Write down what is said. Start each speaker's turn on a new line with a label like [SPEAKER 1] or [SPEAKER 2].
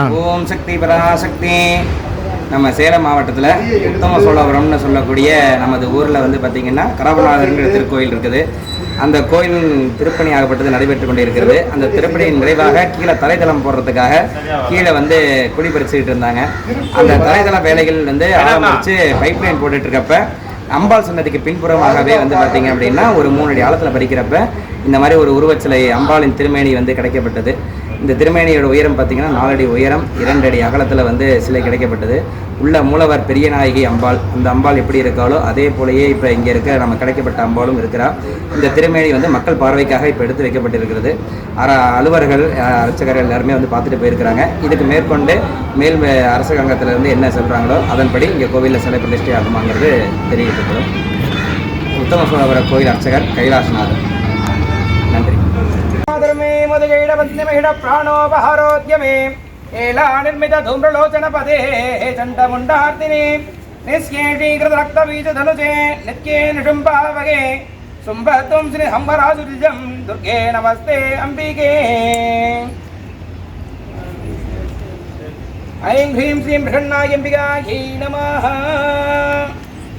[SPEAKER 1] ஓம் சக்தி பராசக்தி. நம்ம சேலம் மாவட்டத்தில் உத்தம சோழபுரம்னு சொல்லக்கூடிய நமது ஊரில் வந்து பார்த்திங்கன்னா கடவுநாதர்ங்கிற திருக்கோயில் இருக்குது. அந்த கோயில் திருப்பணி ஆகப்பட்டது நடைபெற்று கொண்டு இருக்கிறது. அந்த திருப்பணியின் நிறைவாக கீழே தலைதளம் போடுறதுக்காக கீழே வந்து குழி பறிச்சுக்கிட்டு இருந்தாங்க. அந்த தலைதள வேலைகள் வந்து ஆரம்பித்து பைப்லைன் போட்டுட்டு இருக்கப்ப அம்பாள் சன்னதிக்கு பின்புறமாகவே வந்து பார்த்திங்க அப்படின்னா ஒரு 3 அடி ஆழத்தில் பறிக்கிறப்ப இந்த மாதிரி ஒரு உருவச்சிலை அம்பாளின் திருமேனி வந்து கிடைக்கப்பட்டது. இந்த திருமேனியோட உயரம் பார்த்திங்கன்னா 4 அடி உயரம் 2 அடி அகலத்தில் வந்து சிலை கிடைக்கப்பட்டது. உள்ள மூலவர் பெரிய நாயகி அம்பாள், அந்த அம்பாள் எப்படி இருக்காளோ அதே போலயே இப்போ இங்கே இருக்க நம்ம கிடைக்கப்பட்ட அம்பாளும் இருக்கிறார். இந்த திருமேனி வந்து மக்கள் பார்வைக்காக இப்போ எடுத்து வைக்கப்பட்டிருக்கிறது. அலுவலர்கள் அர்ச்சகர்கள் எல்லாருமே வந்து பார்த்துட்டு போயிருக்கிறாங்க. இதுக்கு மேற்கொண்டு மேல் அரசாங்கத்திலிருந்து என்ன சொல்கிறாங்களோ அதன்படி இங்கே கோவிலில் சிலை பிரதிஷ்டை ஆகுமாங்கிறது தெரிவிக்கப்படும். உத்தம சோழபுர கோயில் அர்ச்சகர் கைலாசநாதன். நன்றி.
[SPEAKER 2] प्राणोपहारोद्यमे एला निर्मित धूम्रलोचन पदे चण्डमुण्डार्तिने निष्केटीकृत रक्तबीज धनुजे नित्ये निशुम्भावगे शुम्भत्वं श्री हम्बरासुजं दुर्गे नमस्ते अम्बिके ऐं ह्रीं श्रीं प्रसन्नाय अम्बिकायै नमः.